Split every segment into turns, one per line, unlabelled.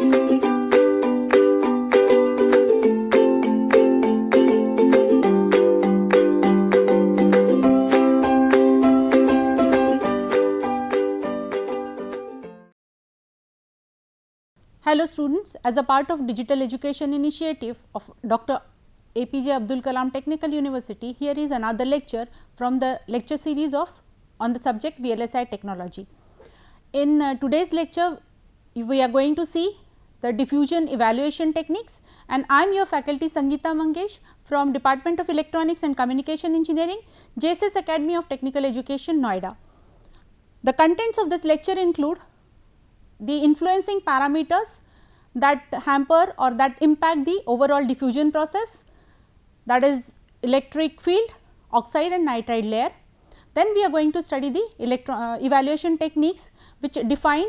Hello students, as a part of digital education initiative of Dr. APJ Abdul Kalam Technical University, here is another lecture from the lecture series of on the subject VLSI technology. In today's lecture, we are going to see the diffusion evaluation techniques, and I am your faculty Sangeeta Mangesh from Department of Electronics and Communication Engineering, JSS Academy of Technical Education, Noida. The contents of this lecture include the influencing parameters that hamper or that impact the overall diffusion process, that is electric field, oxide and nitride layer. Then we are going to study the evaluation techniques which define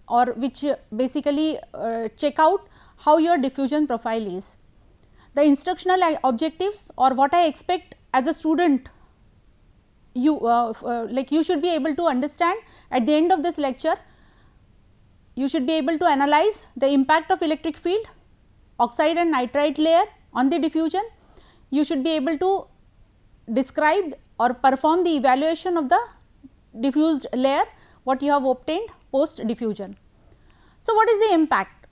or which basically check out how your diffusion profile is. The instructional objectives or what I expect as a student you you should be able to understand at the end of this lecture. You should be able to analyze the impact of electric field, oxide and nitride layer on the diffusion. You should be able to describe or perform the evaluation of the diffused layer, what you have obtained post diffusion. So, what is the impact?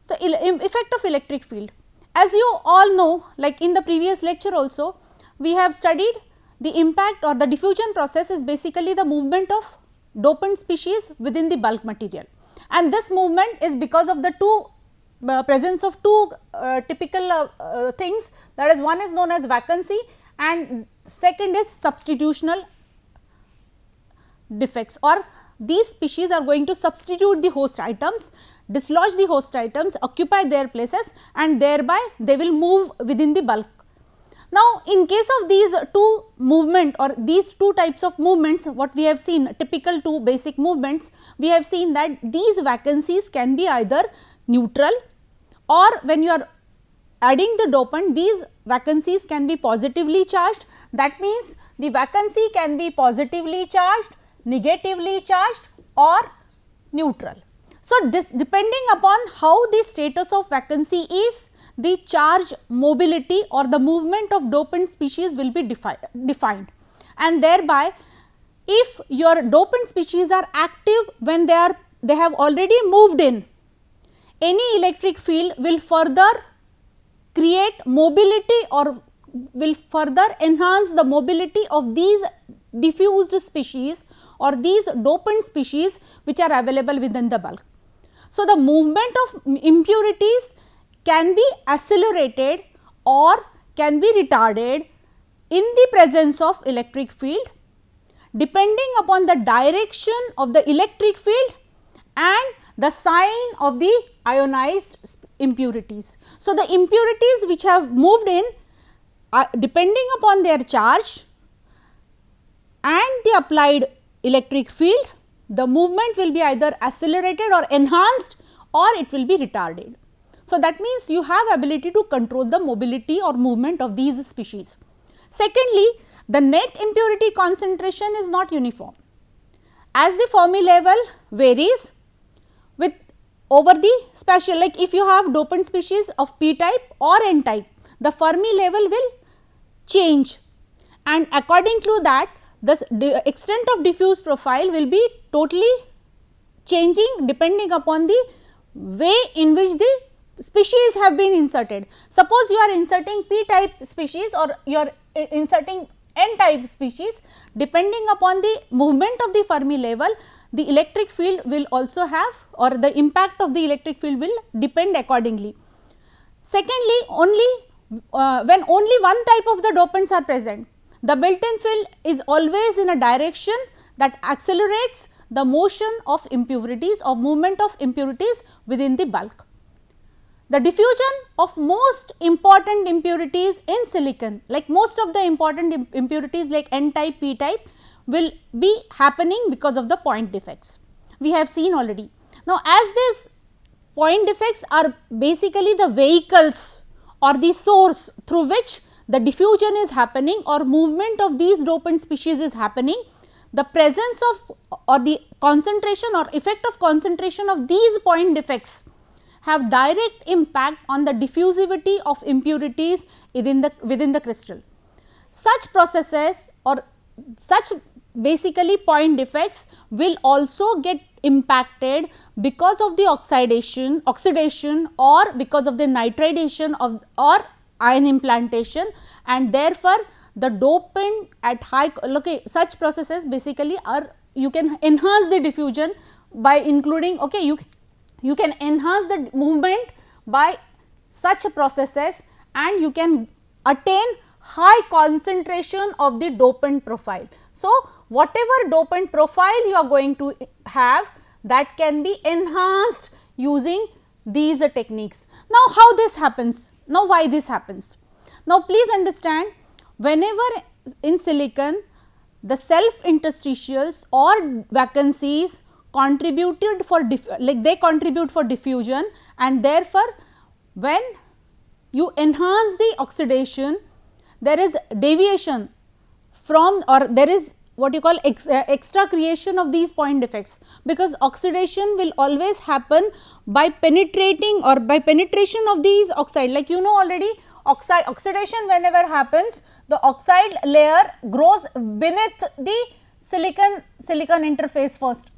So, effect of electric field. As you all know, like in the previous lecture also, we have studied the impact or the diffusion process is basically the movement of dopant species within the bulk material. And this movement is because of the presence of two typical things, that is, one is known as vacancy and second is substitutional defects, or these species are going to substitute the host items, dislodge the host items, occupy their places, and thereby they will move within the bulk. Now, in case of these two movement or these two types of movements, what we have seen typical two basic movements, we have seen that these vacancies can be either neutral, or when you are adding the dopant, these vacancies can be positively charged. That means, the vacancy can be positively charged, negatively charged or neutral. So, this depending upon how the status of vacancy is, the charge mobility or the movement of dopant species will be defined, and thereby if your dopant species are active when they have already moved in, any electric field will further create mobility or will further enhance the mobility of these diffused species or these dopant species which are available within the bulk. So, the movement of impurities can be accelerated or can be retarded in the presence of electric field depending upon the direction of the electric field and the sign of the ionized impurities. So, the impurities which have moved in depending upon their charge and the applied electric field, the movement will be either accelerated or enhanced or it will be retarded. So, that means you have ability to control the mobility or movement of these species. Secondly, the net impurity concentration is not uniform. As the Fermi level varies with over the spatial, like if you have dopant species of p type or n type, the Fermi level will change, and according to that the extent of diffuse profile will be totally changing depending upon the way in which the species have been inserted. Suppose you are inserting p type species or you are inserting n type species, depending upon the movement of the Fermi level, the electric field will also have, or the impact of the electric field will depend accordingly. Secondly, when only one type of the dopants are present, the built-in field is always in a direction that accelerates the motion of impurities or movement of impurities within the bulk. The diffusion of most important impurities in silicon, like most of the important impurities like n type, p type, will be happening because of the point defects. We have seen already. Now, as these point defects are basically the vehicles or the source through which the diffusion is happening or movement of these dopant species is happening, the presence of or the concentration or effect of concentration of these point defects have direct impact on the diffusivity of impurities within the crystal. Such processes or such basically point defects will also get impacted because of the oxidation or because of the nitridation of or ion implantation, and therefore the dopant at high, okay, such processes basically are, you can enhance the diffusion by including, okay, you can enhance the movement by such processes, and you can attain high concentration of the dopant profile. So, whatever dopant profile you are going to have, that can be enhanced using these techniques. Now, how this happens? Now, why this happens? Now, please understand, whenever in silicon the self interstitials or vacancies contributed for they contribute for diffusion, and therefore, when you enhance the oxidation, there is deviation from, or there is what you call extra creation of these point defects, because oxidation will always happen by penetrating or by penetration of these oxide. Like you know already, oxidation whenever happens, the oxide layer grows beneath the silicon interface first.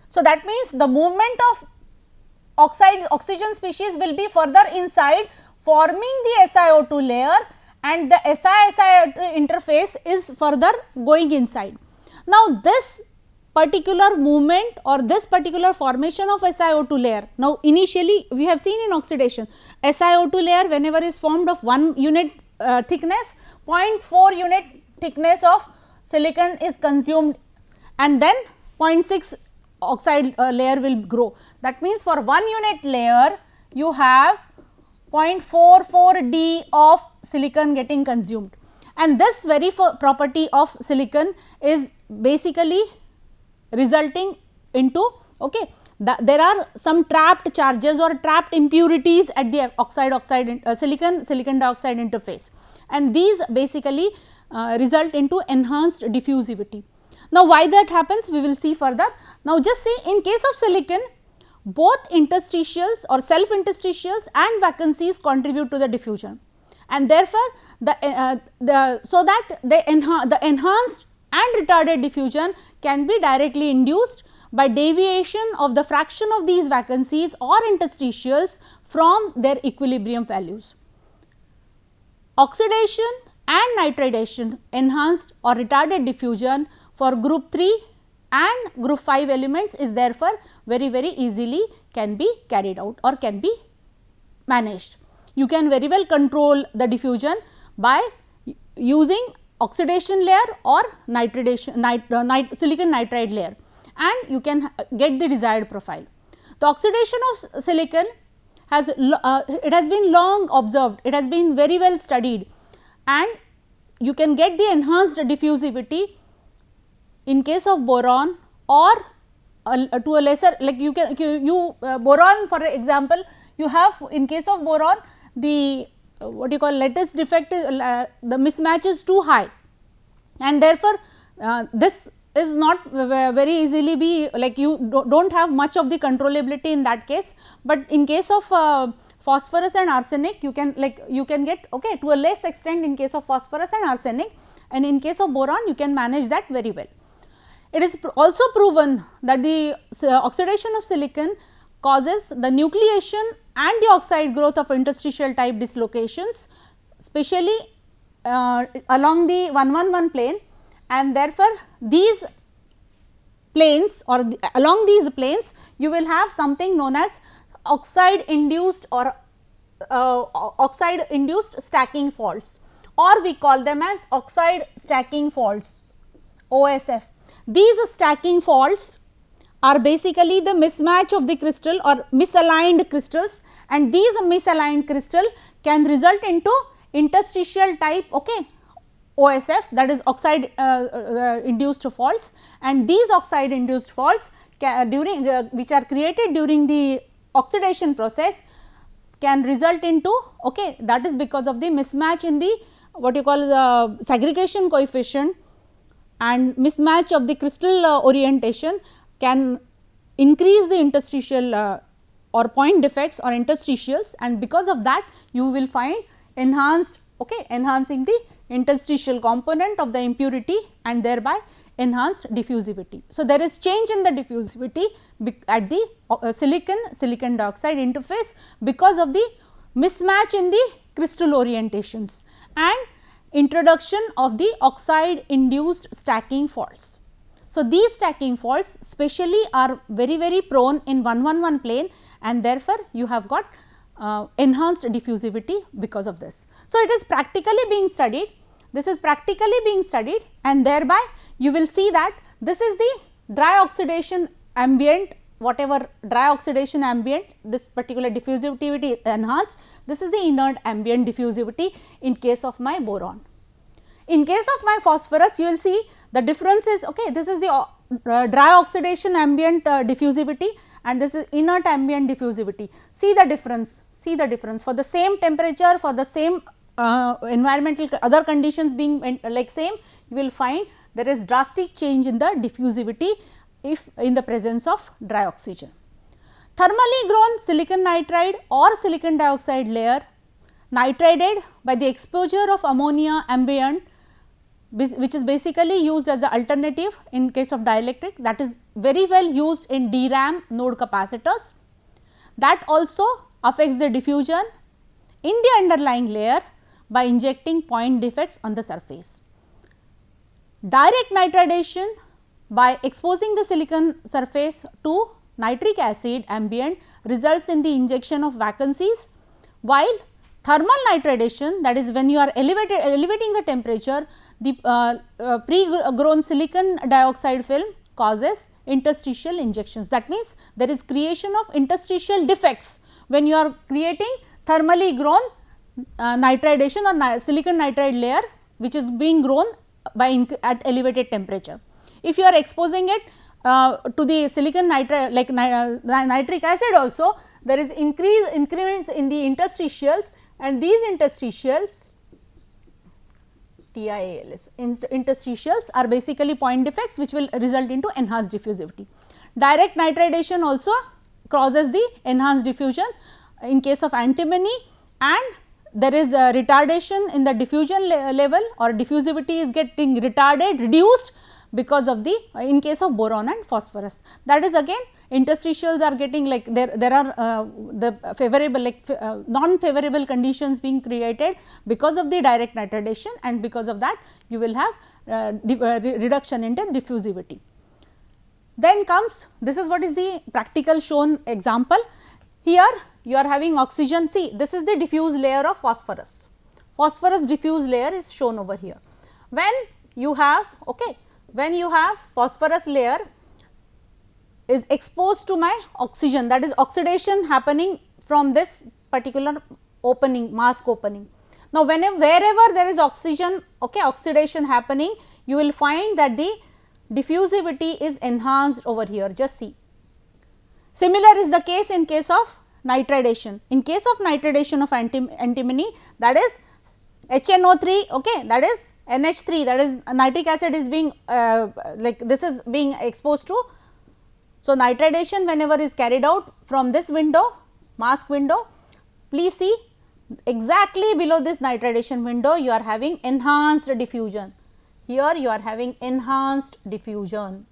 So, that means the movement of oxygen species will be further inside, forming the SiO2 layer, and the Si interface is further going inside. Now, this particular movement or this particular formation of SiO2 layer, now initially we have seen in oxidation, SiO2 layer whenever is formed of 1 unit thickness, 0.4 unit thickness of silicon is consumed, and then 0.6 oxide layer will grow. That means, for 1 unit layer you have 0.44 D of silicon getting consumed, and this very property of silicon is basically resulting into, okay, there are some trapped charges or trapped impurities at the silicon dioxide interface, and these basically result into enhanced diffusivity. Now, why that happens, we will see further. Now, just see, in case of silicon, both interstitials or self interstitials and vacancies contribute to the diffusion, and therefore, so that the enhanced and retarded diffusion can be directly induced by deviation of the fraction of these vacancies or interstitials from their equilibrium values. Oxidation and nitridation enhanced or retarded diffusion for group 3 and group 5 elements is therefore very easily can be carried out or can be managed. You can very well control the diffusion by using oxidation layer or nitridation, silicon nitride layer, and you can get the desired profile. The oxidation of silicon has it has been long observed, it has been very well studied, and you can get the enhanced diffusivity in case of boron, or to a lesser, like you can boron, for example, you have in case of boron the what you call lattice defect, the mismatch is too high, and therefore, this is not very easily be, like you do not have much of the controllability in that case, but in case of phosphorus and arsenic, you can get, okay, to a less extent in case of phosphorus and arsenic, and in case of boron you can manage that very well. It is also proven that the oxidation of silicon causes the nucleation and the oxide growth of interstitial type dislocations, especially along the 111 plane, and therefore, these planes or along these planes you will have something known as oxide induced or oxide induced stacking faults, or we call them as oxide stacking faults, OSF. These stacking faults are basically the mismatch of the crystal or misaligned crystals, and these misaligned crystal can result into interstitial type, okay, OSF, that is oxide induced faults, and these oxide induced faults during which are created during the oxidation process can result into, okay, that is because of the mismatch in the what you call segregation coefficient and mismatch of the crystal orientation can increase the interstitial or point defects or interstitials, and because of that you will find enhanced, enhancing the interstitial component of the impurity and thereby enhanced diffusivity. So, there is change in the diffusivity at the silicon dioxide interface because of the mismatch in the crystal orientations and introduction of the oxide induced stacking faults. So, these stacking faults specially are very prone in 111 plane, and therefore, you have got enhanced diffusivity because of this. So, it is practically being studied, this is practically being studied, and thereby you will see that this is the dry oxidation ambient, whatever dry oxidation ambient, this particular diffusivity is enhanced, this is the inert ambient diffusivity in case of my boron. In case of my phosphorus, you will see the difference is, this is the dry oxidation ambient diffusivity and this is inert ambient diffusivity. See the difference, for the same temperature, for the same environmental other conditions being like same, you will find there is drastic change in the diffusivity if in the presence of dry oxygen. Thermally grown silicon nitride or silicon dioxide layer nitrided by the exposure of ammonia ambient, which is basically used as the alternative in case of dielectric, that is very well used in DRAM node capacitors. That also affects the diffusion in the underlying layer by injecting point defects on the surface. Direct nitridation by exposing the silicon surface to nitric acid ambient results in the injection of vacancies, while thermal nitridation, that is when you are elevating the temperature, the pre-grown silicon dioxide film causes interstitial injections. That means, there is creation of interstitial defects when you are creating thermally grown nitridation or silicon nitride layer, which is being grown by at elevated temperature. If you are exposing it to the silicon nitride like nitric acid also, there is increments in the interstitials, and these interstitials TIALs interstitials are basically point defects which will result into enhanced diffusivity. Direct nitridation also causes the enhanced diffusion in case of antimony, and there is a retardation in the diffusion level or diffusivity is getting retarded, reduced because of the in case of boron and phosphorus. That is again interstitials are getting like there are the favorable like non-favorable conditions being created because of the direct nitridation, and because of that you will have reduction in the diffusivity. Then comes, this is what is the practical shown example. Here you are having oxygen, see this is the diffuse layer of phosphorus, diffuse layer is shown over here. When you have when you have phosphorus layer is exposed to my oxygen, that is oxidation happening from this particular opening, mask opening. Now, wherever there is oxygen oxidation happening, you will find that the diffusivity is enhanced over here, just see. Similar is the case in case of nitridation. In case of nitridation of antimony, that is HNO3, that is NH3, that is nitric acid is being like this is being exposed to. So, nitridation whenever is carried out from this window, mask window, please see exactly below this nitridation window you are having enhanced diffusion. Here you are having enhanced diffusion.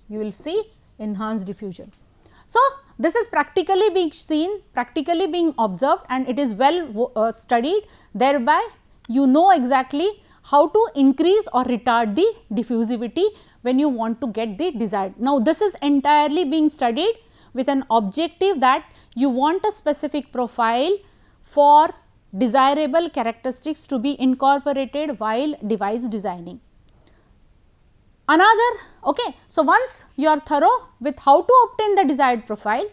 You will see enhanced diffusion. So, this is practically being seen, practically being observed, and it is well studied, thereby you know exactly how to increase or retard the diffusivity when you want to get the desired. Now, this is entirely being studied with an objective that you want a specific profile for desirable characteristics to be incorporated while device designing. Another, so once you are thorough with how to obtain the desired profile,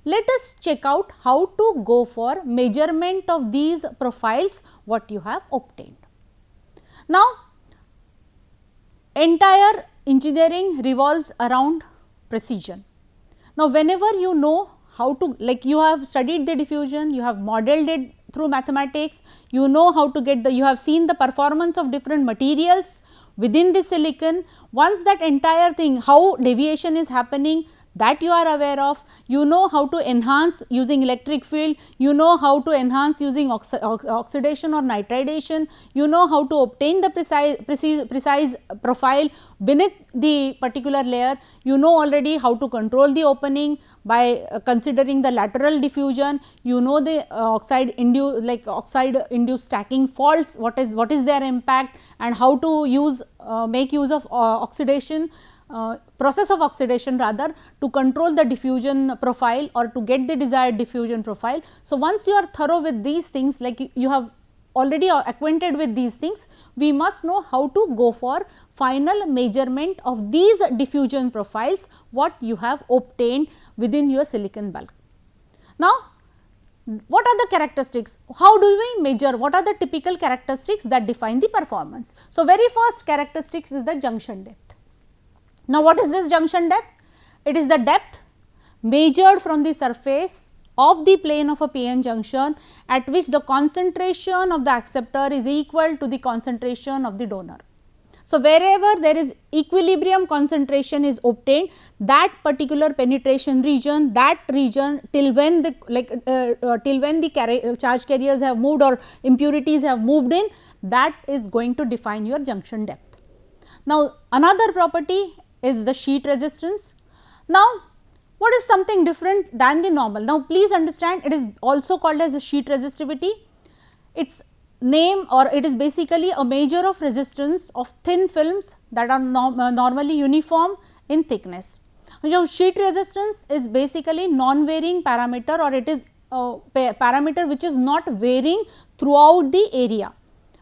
let us check out how to go for measurement of these profiles what you have obtained. Now, entire engineering revolves around precision. Now, whenever you know how to, like you have studied the diffusion, you have modeled it through mathematics, you know how to get the, you have seen the performance of different materials, within the silicon. Once that entire thing, how deviation is happening, that you are aware of, you know how to enhance using electric field, you know how to enhance using oxidation or nitridation, you know how to obtain the precise profile beneath the particular layer, you know already how to control the opening by considering the lateral diffusion, you know the oxide induced stacking faults, what is their impact, and how to use make use of oxidation, process of oxidation rather, to control the diffusion profile or to get the desired diffusion profile. So, once you are thorough with these things, like you have already acquainted with these things, we must know how to go for final measurement of these diffusion profiles what you have obtained within your silicon bulk. Now, what are the characteristics? How do we measure? What are the typical characteristics that define the performance? So, very first characteristics is the junction depth. Now, what is this junction depth? It is the depth measured from the surface of the plane of a p-n junction at which the concentration of the acceptor is equal to the concentration of the donor. So, wherever there is equilibrium concentration is obtained, that particular penetration region, that region till when the charge carriers have moved or impurities have moved in, that is going to define your junction depth. Now, another property is the sheet resistance. Now, what is something different than the normal? Now, please understand, it is also called as a sheet resistivity. Its name, or it is basically a measure of resistance of thin films that are normally uniform in thickness. Now, sheet resistance is basically non-varying parameter, or it is a parameter which is not varying throughout the area.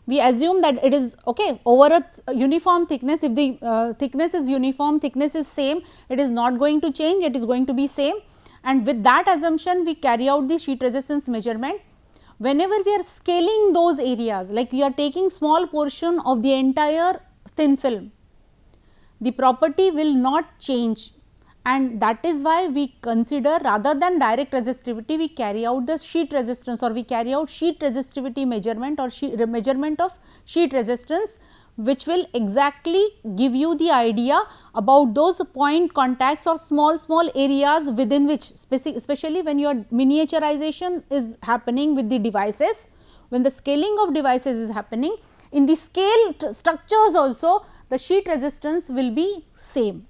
We assume that it is okay over a uniform thickness. If the thickness is uniform, thickness is same, it is not going to change, it is going to be same, and with that assumption we carry out the sheet resistance measurement. Whenever we are scaling those areas, like we are taking small portion of the entire thin film, the property will not change, and that is why we consider, rather than direct resistivity, we carry out the sheet resistance, or we carry out sheet resistivity measurement or measurement of sheet resistance, which will exactly give you the idea about those point contacts or small areas within which, especially when your miniaturization is happening with the devices, when the scaling of devices is happening, in the scale structures also the sheet resistance will be same,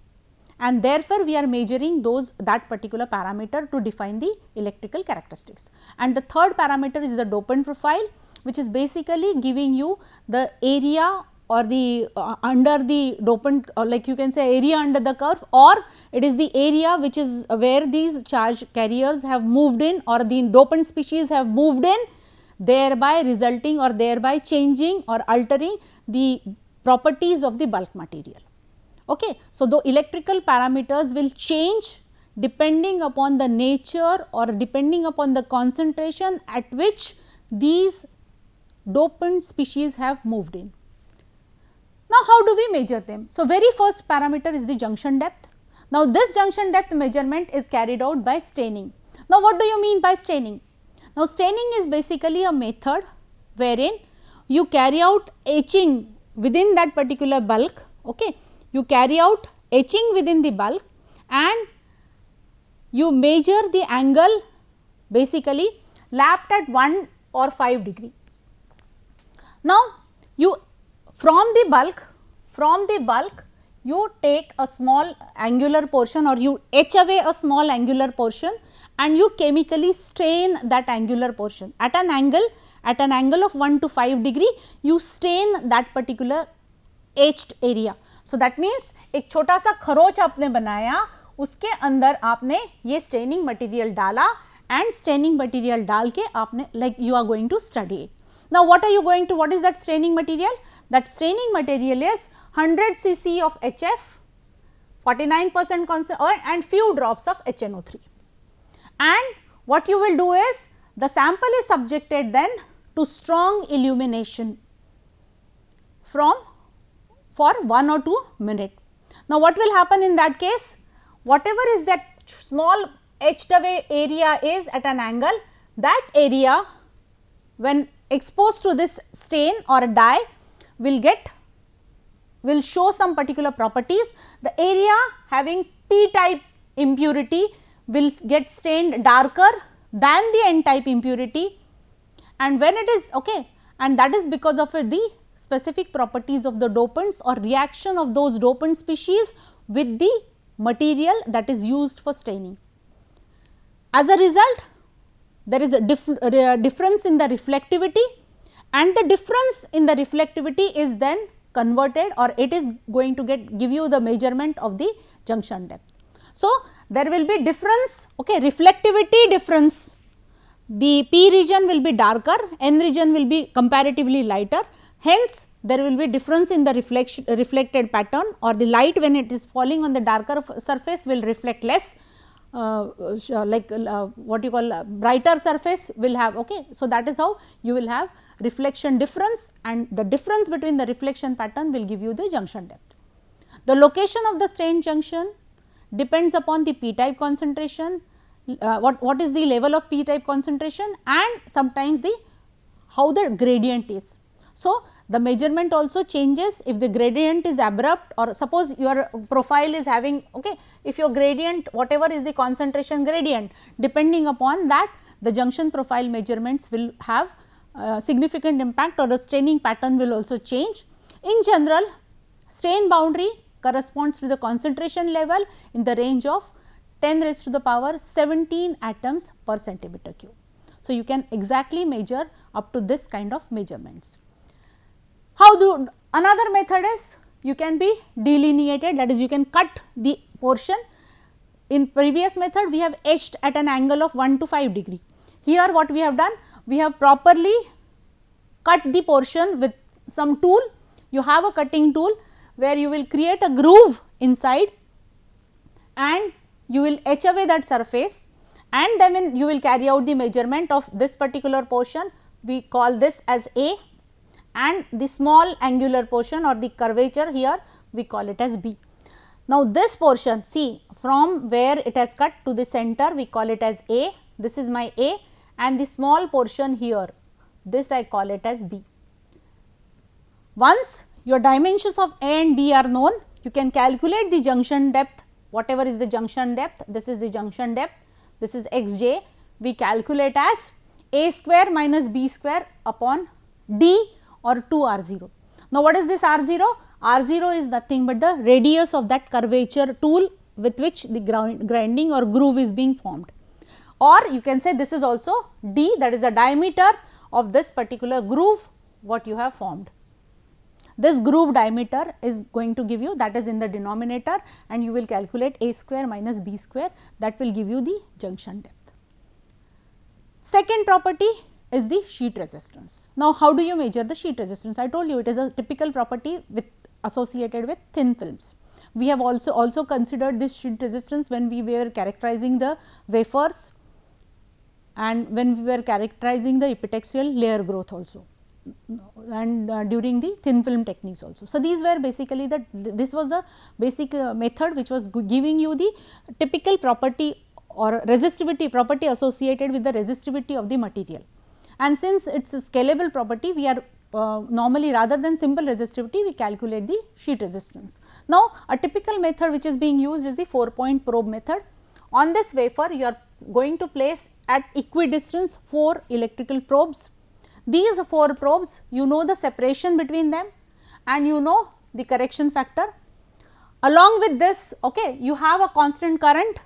and therefore, we are measuring that particular parameter to define the electrical characteristics. And the third parameter is the dopant profile, which is basically giving you the area or the under the dopant, or like you can say area under the curve, or it is the area which is where these charge carriers have moved in, or the dopant species have moved in, thereby resulting or thereby changing or altering the properties of the bulk material. Okay. So, the electrical parameters will change depending upon the nature or depending upon the concentration at which these dopant species have moved in. Now, how do we measure them? So, very first parameter is the junction depth. Now, this junction depth measurement is carried out by staining. Now, what do you mean by staining? Now, staining is basically a method wherein you carry out etching within that particular bulk. Okay. You carry out etching within the bulk and you measure the angle basically lapped at 1 or 5 degree. Now, you from the bulk you take a small angular portion, or you etch away a small angular portion and you chemically stain that angular portion at an angle of 1 to 5 degree. You stain that particular etched area. So, that means एक छोटा सा खरोच आपने बनाया, उसके अंदर आपने ये स्टेनिंग मटेरियल डाला एंड स्टेनिंग मटेरियल डाल के आपने like you are going to study it. Now, what is that staining material? That staining material is 100 cc of HF, 49% concentration and few drops of HNO3. And what you will do is, the sample is subjected then to strong illumination for 1 or 2 minutes. Now, what will happen in that case? Whatever is that small etched away area is at an angle, that area when exposed to this stain or a dye will will show some particular properties. The area having p type impurity will get stained darker than the n type impurity, and when it is okay, and that is because of the specific properties of the dopants or reaction of those dopant species with the material that is used for staining. As a result, there is a difference in the reflectivity, and the difference in the reflectivity is then converted, or it is going to give you the measurement of the junction depth. So, there will be difference, okay, reflectivity difference, the p region will be darker, n region will be comparatively lighter, hence there will be difference in the reflected pattern, or the light when it is falling on the darker surface will reflect less, what you call brighter surface will have, okay. So, that is how you will have reflection difference, and the difference between the reflection pattern will give you the junction depth. The location of the stained junction depends upon the p type concentration, what is the level of p type concentration, and sometimes the how the gradient is. So, the measurement also changes if the gradient is abrupt, or suppose your profile is having, okay, if your gradient whatever is the concentration gradient, depending upon that the junction profile measurements will have significant impact, or the staining pattern will also change. In general, stain boundary corresponds to the concentration level in the range of 10 raised to the power 17 atoms per centimeter cube. So, you can exactly measure up to this kind of measurements. Another method is you can be delineated, that is you can cut the portion. In previous method we have etched at an angle of 1 to 5 degree. Here what we have done, we have properly cut the portion with some tool. You have a cutting tool where you will create a groove inside and you will etch away that surface, and then you will carry out the measurement of this particular portion. We call this as A, and the small angular portion or the curvature here we call it as B. Now, this portion, see, from where it has cut to the center we call it as A, this is my A, and the small portion here, this I call it as B. Once your dimensions of A and B are known, you can calculate the junction depth, whatever is the junction depth, this is the junction depth, this is xj, we calculate as A square minus B square upon D or 2 R0. Now, what is this R0? R0 is nothing but the radius of that curvature tool with which the grinding or groove is being formed, or you can say this is also D, that is the diameter of this particular groove what you have formed. This groove diameter is going to give you, that is in the denominator, and you will calculate A square minus B square, that will give you the junction depth. Second property is the sheet resistance. Now, how do you measure the sheet resistance? I told you it is a typical property associated with thin films. We have also considered this sheet resistance when we were characterizing the wafers and when we were characterizing the epitaxial layer growth also, and during the thin film techniques also. So, these were basically this was a basic method which was giving you the typical property or resistivity property associated with the resistivity of the material. And since it is a scalable property, we are normally, rather than simple resistivity, we calculate the sheet resistance. Now, a typical method which is being used is the 4-point probe method. On this wafer, you are going to place at equidistance 4 electrical probes. These 4 probes, you know the separation between them and you know the correction factor. Along with this, okay, you have a constant current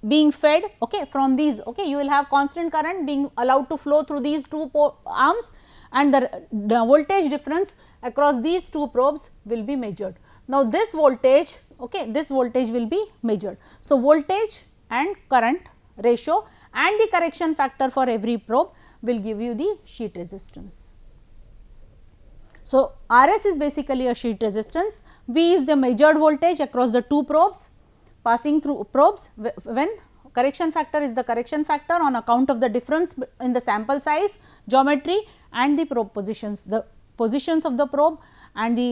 being fed, okay, from these, okay, you will have constant current being allowed to flow through these 2 arms, and the voltage difference across these 2 probes will be measured. Now, this voltage, okay, this voltage will be measured. So, voltage and current ratio and the correction factor for every probe will give you the sheet resistance. So, RS is basically a sheet resistance, V is the measured voltage across the 2 probes passing through probes, when correction factor is the correction factor on account of the difference in the sample size, geometry and the probe positions, the positions of the probe and the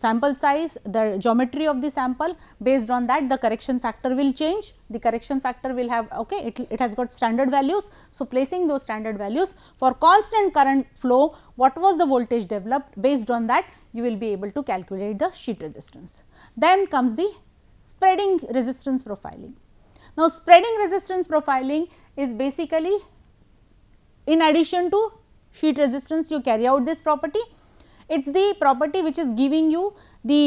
sample size, the geometry of the sample. Based on that, the correction factor will change. The correction factor will have, okay, it has got standard values. So, placing those standard values for constant current flow, what was the voltage developed, based on that you will be able to calculate the sheet resistance. Then comes the spreading resistance profiling. Now, spreading resistance profiling is basically, in addition to sheet resistance, you carry out this property. It is the property which is giving you the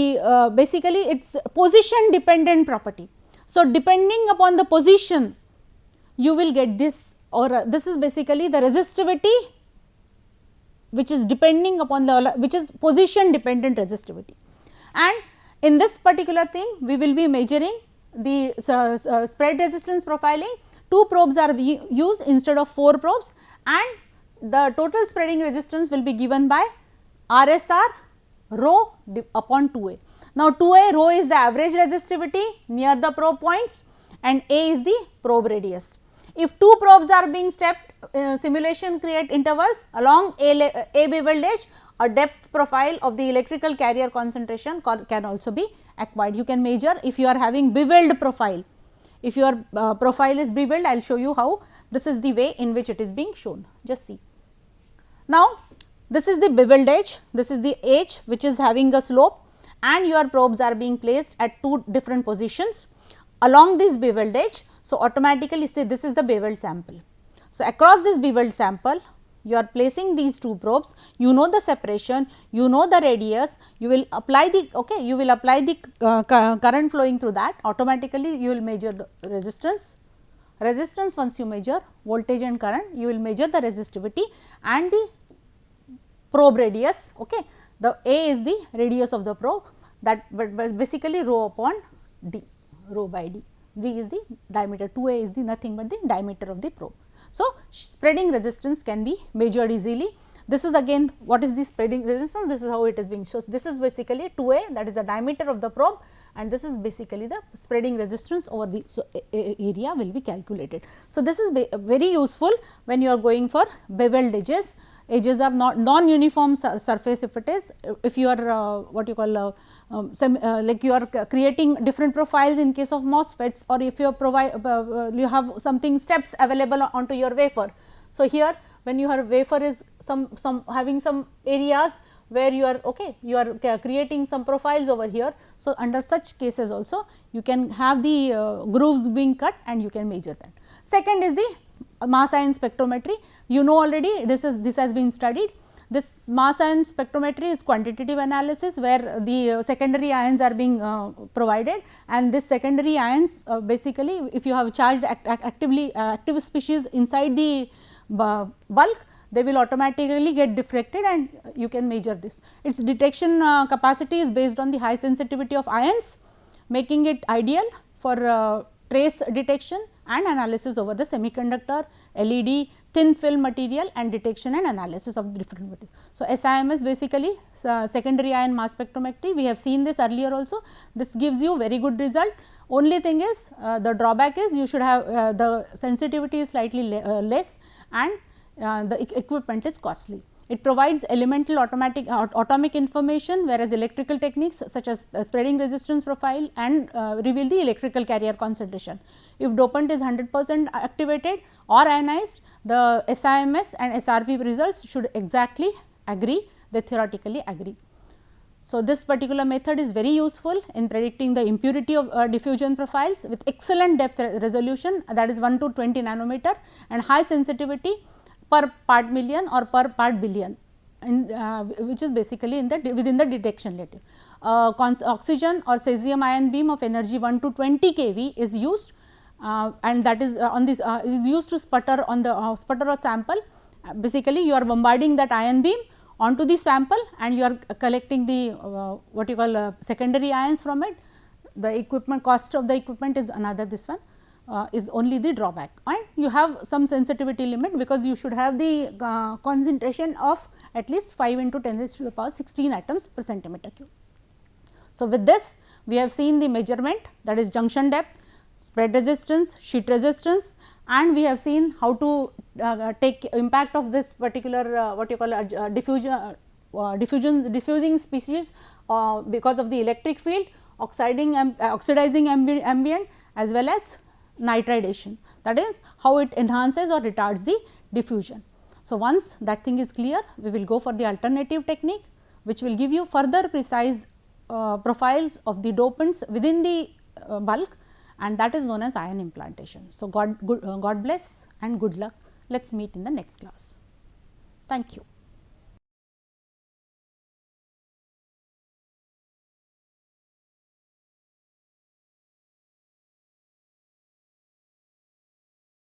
basically it is position dependent property. So, depending upon the position you will get this, or this is basically the resistivity which is depending upon the, which is position dependent resistivity. And in this particular thing we will be measuring the spread resistance profiling. 2 probes are used instead of 4 probes, and the total spreading resistance will be given by RSR rho upon 2A. Now, 2A rho is the average resistivity near the probe points and A is the probe radius. If 2 probes are being stepped, simulation create intervals along A beveled edge, a depth profile of the electrical carrier concentration can also be acquired. You can measure if you are having beveled profile. If your profile is beveled, I will show you how. This is the way in which it is being shown. Just see. Now, this is the beveled edge, this is the edge which is having a slope, and your probes are being placed at 2 different positions along this beveled edge. So, automatically say this is the beveled sample. So, across this beveled sample you are placing these 2 probes, you know the separation, you know the radius, you will apply the, okay, you will apply the current flowing through that, automatically you will measure the resistance. Once you measure voltage and current, you will measure the resistivity and the probe radius. Okay. The A is the radius of the probe, that but basically rho upon d, rho by d. V is the diameter, 2A is the nothing but the diameter of the probe. So, spreading resistance can be measured easily. This is again what is the spreading resistance, this is how it is being shown. This is basically 2A, that is the diameter of the probe, and this is basically the spreading resistance over the area will be calculated. So, this is very useful when you are going for beveled edges. Edges are not non-uniform surface. If it is, if you are what you call like you are creating different profiles in case of MOSFETs, or if you are you have something steps available onto your wafer. So, here when your wafer is some having some areas where you are, okay, you are creating some profiles over here. So, under such cases also you can have the grooves being cut and you can measure that. Second is the mass ion spectrometry. You know already this has been studied. This mass ion spectrometry is quantitative analysis where the secondary ions are being provided, and this secondary ions basically if you have charged active species inside the bulk, they will automatically get diffracted and you can measure this. Its detection capacity is based on the high sensitivity of ions, making it ideal for trace detection and analysis over the semiconductor, LED, thin film material, and detection and analysis of different materials. So, SIMS basically secondary ion mass spectrometry, we have seen this earlier also. This gives you very good result. Only thing is the drawback is you should have the sensitivity is slightly less, and the equipment is costly. It provides elemental atomic information, whereas electrical techniques such as spreading resistance profile and reveal the electrical carrier concentration. If dopant is 100% activated or ionized, the SIMS and SRP results should exactly agree, they theoretically agree. So, this particular method is very useful in predicting the impurity of diffusion profiles with excellent depth resolution, that is 1 to 20 nanometer, and high sensitivity per part million or per part billion, which is basically in the within the detection latitude. Oxygen or cesium ion beam of energy 1 to 20 kV is used, and that is on this is used to sputter on the sputter a sample. Basically, you are bombarding that ion beam onto the sample and you are collecting the what you call secondary ions from it. The equipment cost of the equipment is another, this one is only the drawback, and you have some sensitivity limit because you should have the concentration of at least 5 into 10 raised to the power 16 atoms per centimeter cube. So, with this we have seen the measurement, that is junction depth, spread resistance, sheet resistance, and we have seen how to take impact of this particular what you call diffusion diffusing species because of the electric field, oxidizing ambient as well as nitridation, that is how it enhances or retards the diffusion. So, once that thing is clear, we will go for the alternative technique, which will give you further precise profiles of the dopants within the bulk, and that is known as ion implantation. So, God bless and good luck. Let us meet in the next class. Thank you.